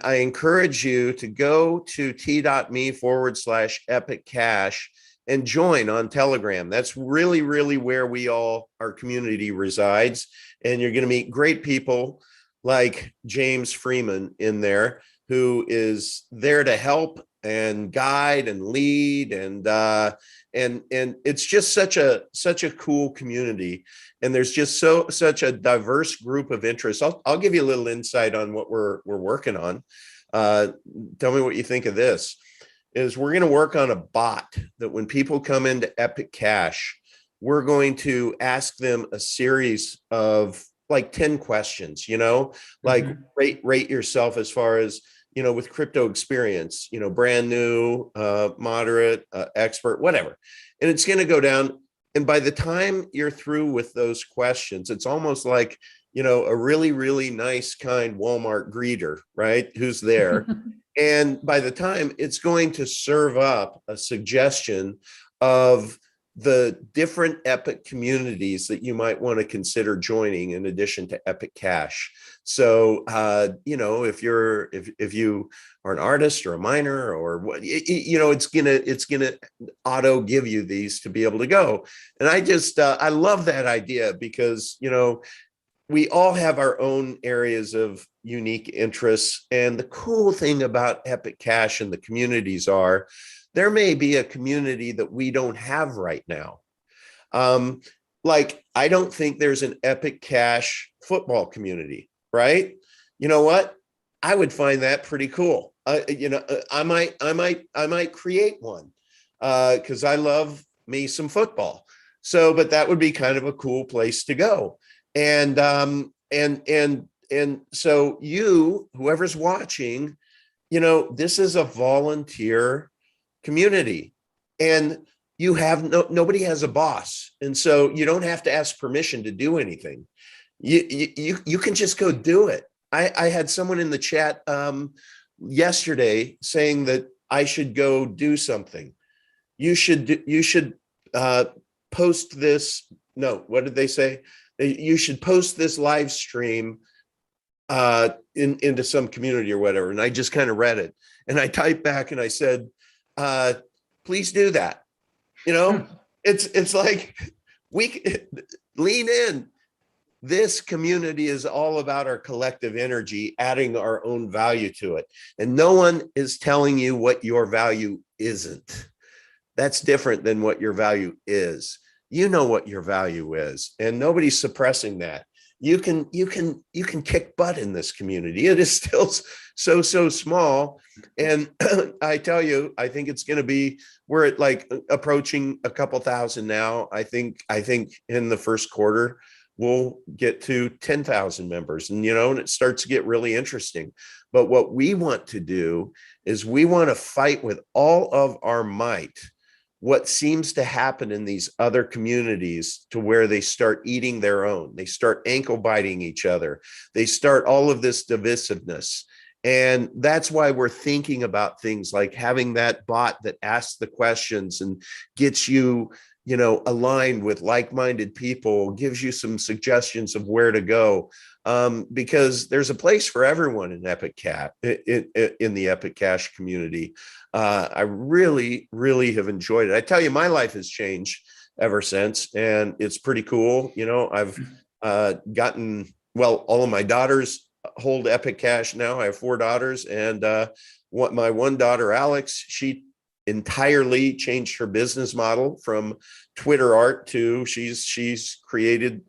I encourage you to go to t.me/Epic Cash and join on Telegram. That's really, really where our community resides. And you're going to meet great people like James Freeman in there, who is there to help and guide and lead. And it's just such a cool community. And there's just such a diverse group of interests. I'll give you a little insight on what we're working on. Tell me what you think of this. Is we're going to work on a bot that when people come into Epic Cash, we're going to ask them a series of like 10 questions, like rate yourself as far as, with crypto experience, brand new, moderate, expert, whatever. And it's going to go down. And by the time you're through with those questions, it's almost like, a really, really nice, kind Walmart greeter, right? Who's there. And by the time it's going to serve up a suggestion of the different Epic communities that you might want to consider joining in addition to Epic Cash. So, if you are an artist or a miner or what, it's gonna auto give you these to be able to go. And I love that idea because, we all have our own areas of unique interests. And the cool thing about Epic Cash and the communities are there may be a community that we don't have right now. Like, I don't think there's an Epic Cash football community, right? You know what? I would find that pretty cool. I might create one because I love me some football. So, but that would be kind of a cool place to go. And so whoever's watching, this is a volunteer community, and nobody has a boss, and so you don't have to ask permission to do anything. You can just go do it. I had someone in the chat yesterday saying that I should go do something. You should post this. No, what did they say? You should post this live stream into some community or whatever. And I just kind of read it, and I typed back and I said, please do that. It's like, we lean in. This community is all about our collective energy, adding our own value to it. And no one is telling you what your value isn't. That's different than what your value is. You know what your value is, and nobody's suppressing that. You can kick butt in this community. It is still so small. And I tell you, I think it's going to be, we're at like approaching a couple thousand now. I think in the first quarter, we'll get to 10,000 members, and it starts to get really interesting. But what we want to do is we want to fight with all of our might what seems to happen in these other communities, to where they start eating their own, they start ankle biting each other, they start all of this divisiveness. And that's why we're thinking about things like having that bot that asks the questions and gets you, aligned with like-minded people, gives you some suggestions of where to go. Because there's a place for everyone in Epic Cat, in the Epic Cash community. I really, really have enjoyed it. I tell you, my life has changed ever since, and it's pretty cool. I've gotten, all of my daughters hold Epic Cash now. I have 4 daughters, and my one daughter, Alex, she entirely changed her business model from Twitter art to she's created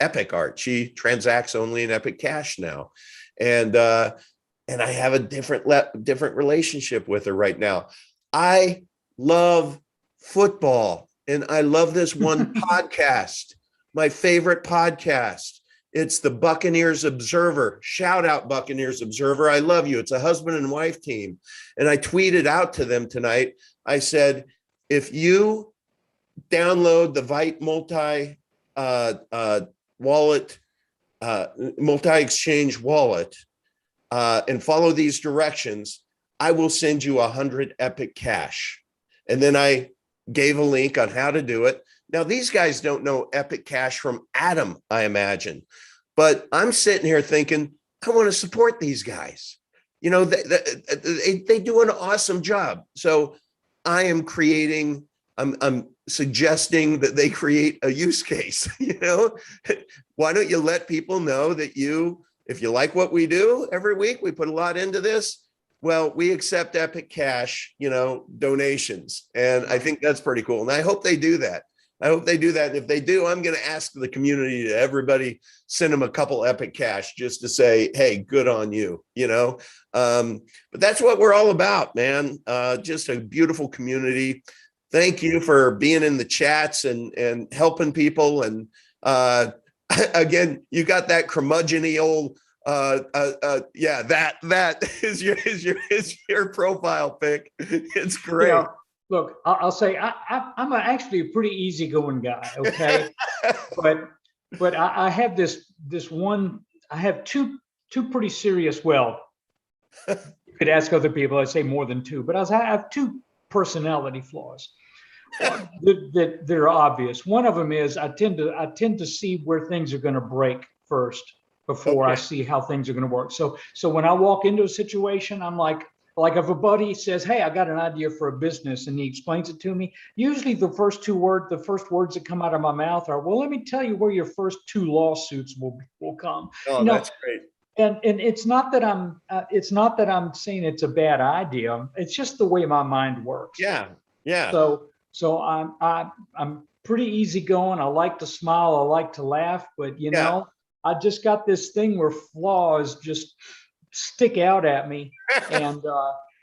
Epic art. She transacts only in Epic Cash now. And and I have a different relationship with her right now. I love football, and I love this one podcast, my favorite podcast. It's the Buccaneers Observer. Shout out, Buccaneers Observer. I love you. It's a husband and wife team. And I tweeted out to them tonight. I said, if you download the Vite wallet, multi-exchange wallet, and follow these directions, I will send you 100 Epic Cash. And then I gave a link on how to do it. Now, these guys don't know Epic Cash from Adam, I imagine, but I'm sitting here thinking, I want to support these guys. You know, they do an awesome job. So I am creating, I'm suggesting that they create a use case. You know, why don't you let people know that if you like what we do every week, we put a lot into this. Well, we accept Epic Cash, donations. And I think that's pretty cool. And I hope they do that. And if they do, I'm going to ask the community to everybody send them a couple Epic Cash just to say, hey, good on you, But that's what we're all about, man. Just a beautiful community. Thank you for being in the chats and helping people. And again, you got that curmudgeon-y old, that is your profile pic. It's great. Look, I'll say I'm actually a pretty easygoing guy, okay? but I have this one. I have two pretty serious. Well, you could ask other people. I'd say more than two, but I have two personality flaws that are obvious. One of them is I tend to see where things are going to break first before I see how things are going to work. So when I walk into a situation, I'm like if a buddy says, hey, I got an idea for a business, and he explains it to me, usually the first words that come out of my mouth are, well, let me tell you where your first 2 lawsuits will come. Oh, that's great. And it's not that I'm saying it's a bad idea. It's just the way my mind works. Yeah. So I'm pretty easygoing. I like to smile. I like to laugh, but I just got this thing where flaws just stick out at me.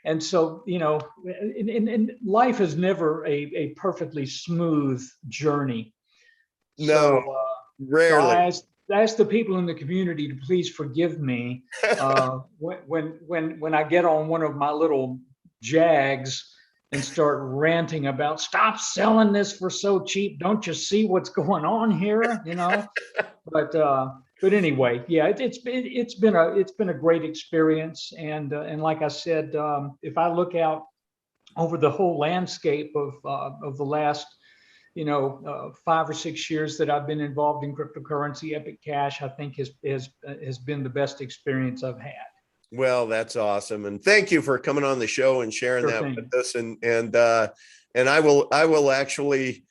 And so, and life is never a perfectly smooth journey. No, rarely. So I ask the people in the community to please forgive me when I get on one of my little jags and start ranting about stop selling this for so cheap. Don't you see what's going on here? But anyway, yeah, it's been a great experience, and like I said, if I look out over the whole landscape of the last 5 or 6 years that I've been involved in cryptocurrency, Epic Cash, I think has been the best experience I've had. Well, that's awesome, and thank you for coming on the show and sharing that with us. And I will actually.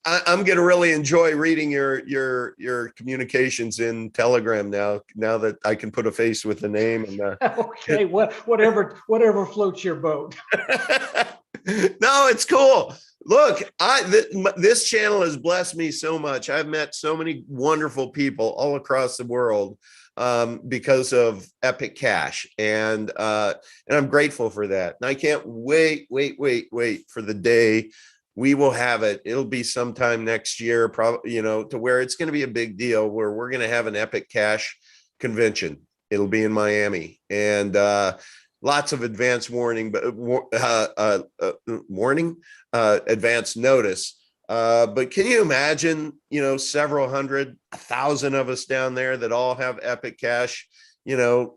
I'm going to really enjoy reading your communications in Telegram now that I can put a face with the name. And okay, whatever floats your boat. No, it's cool. Look, this channel has blessed me so much. I've met so many wonderful people all across the world because of Epic Cash, and I'm grateful for that. And I can't wait for the day we will have it. It'll be sometime next year, probably, to where it's going to be a big deal, where we're going to have an Epic Cash convention. It'll be in Miami, and lots of advance warning, but advance notice. But can you imagine, several hundred, 1,000 of us down there that all have Epic Cash,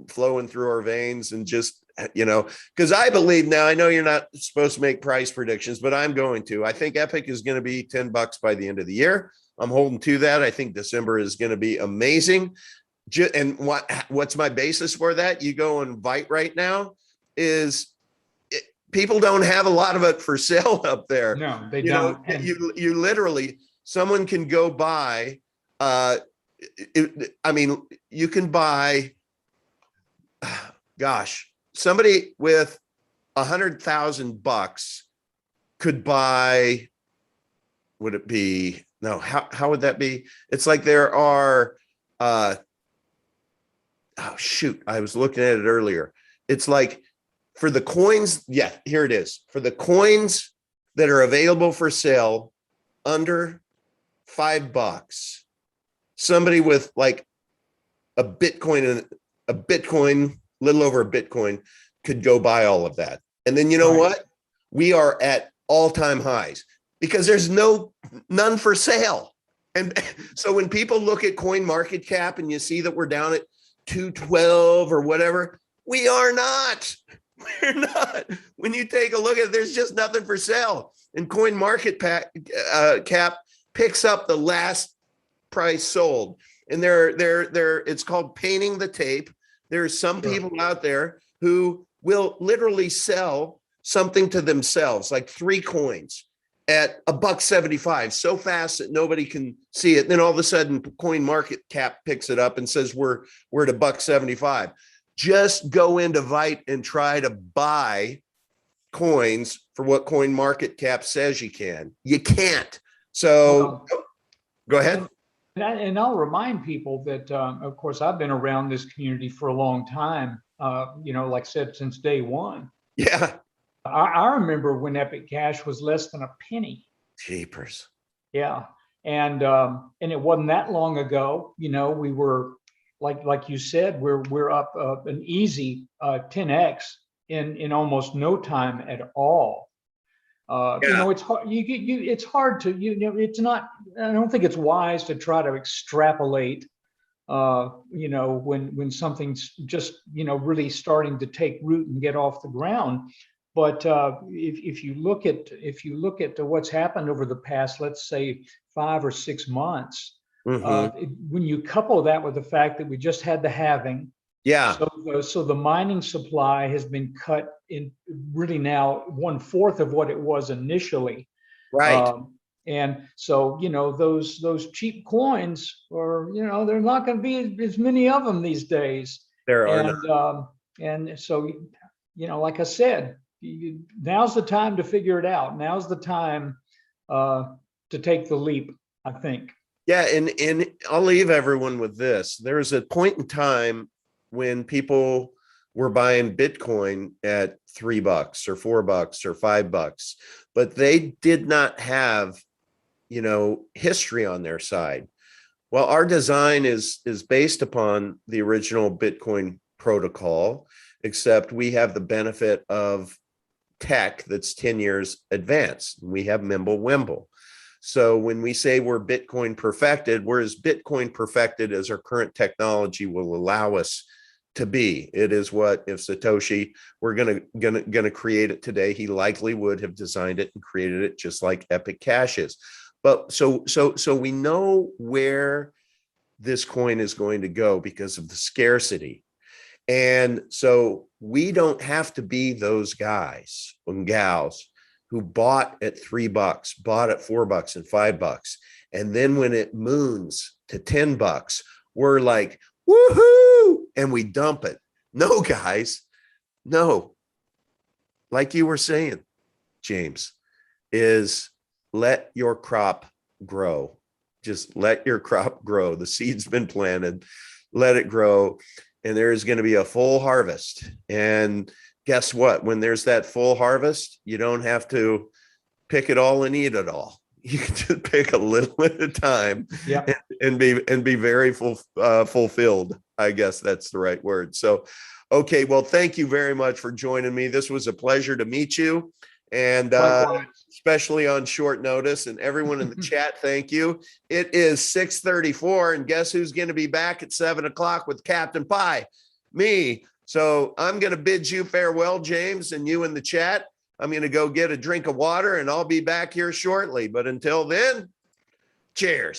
flowing through our veins, and just, because I believe now, I know you're not supposed to make price predictions, but I'm going to. I think Epic is going to be $10 by the end of the year. I'm holding to that. I think December is going to be amazing. And what's my basis for that? You go and Vite right now people don't have a lot of it for sale up there. No, they don't. You literally, someone can go buy, you can buy, somebody with $100,000 could buy, would it be, no, how would that be? It's like there are, I was looking at it earlier. It's like for the coins. Yeah, here it is. For the coins that are available for sale under $5, somebody with like a Bitcoin, little over a Bitcoin could go buy all of that. And then you know what? We are at all-time highs because there's none for sale. And so when people look at coin market cap and you see that we're down at 212 or whatever, we are not. We're not. When you take a look at it, there's just nothing for sale. And coin market cap picks up the last price sold. And it's called painting the tape. There are some people out there who will literally sell something to themselves, like 3 coins at $1.75, so fast that nobody can see it. And then all of a sudden, coin market cap picks it up and says we're at $1.75. Just go into Vite and try to buy coins for what coin market cap says you can. You can't. So go ahead. And I'll remind people that, of course, I've been around this community for a long time, like I said, since day one. Yeah. I remember when Epic Cash was less than a penny. Jeepers. Yeah. And it wasn't that long ago, we were, like you said, we're up an easy 10x in almost no time at all. It's hard. It's hard to, it's not, I don't think it's wise to try to extrapolate, when something's just, really starting to take root and get off the ground. But if you look at what's happened over the past, let's say 5 or 6 months, when you couple that with the fact that we just had the halving, so the mining supply has been cut in really now 1/4 of what it was initially, right? And so those cheap coins, or there's not going to be as many of them these days. There are not. And so like I said, now's the time to figure it out. Now's the time to take the leap, I think. Yeah, and I'll leave everyone with this. There was a point in time when people were buying Bitcoin at $3 or $4 or $5, but they did not have, history on their side. Well, our design is based upon the original Bitcoin protocol, except we have the benefit of tech that's 10 years advanced. We have Mimble-Wimble. So when we say we're Bitcoin perfected, we're as Bitcoin perfected as our current technology will allow us to be. It is what, if Satoshi were gonna create it today, he likely would have designed it and created it just like Epic Cash is. But so we know where this coin is going to go because of the scarcity. And so we don't have to be those guys and gals who bought at $3, bought at $4 and $5. And then when it moons to $10, we're like, woohoo, and we dump it. No, guys, no. Like you were saying, James, is let your crop grow. Just let your crop grow. The seed's been planted, let it grow. And there's going to be a full harvest. And guess what? When there's that full harvest, you don't have to pick it all and eat it all. You can just pick a little at a time, and be very fulfilled. I guess that's the right word. So, okay. Well, thank you very much for joining me. This was a pleasure to meet you, and especially on short notice. And everyone in the chat, thank you. It is 6:34, and guess who's going to be back at 7 o'clock with Captain Pie? Me. So I'm going to bid you farewell, James, and you in the chat. I'm going to go get a drink of water, and I'll be back here shortly. But until then, cheers.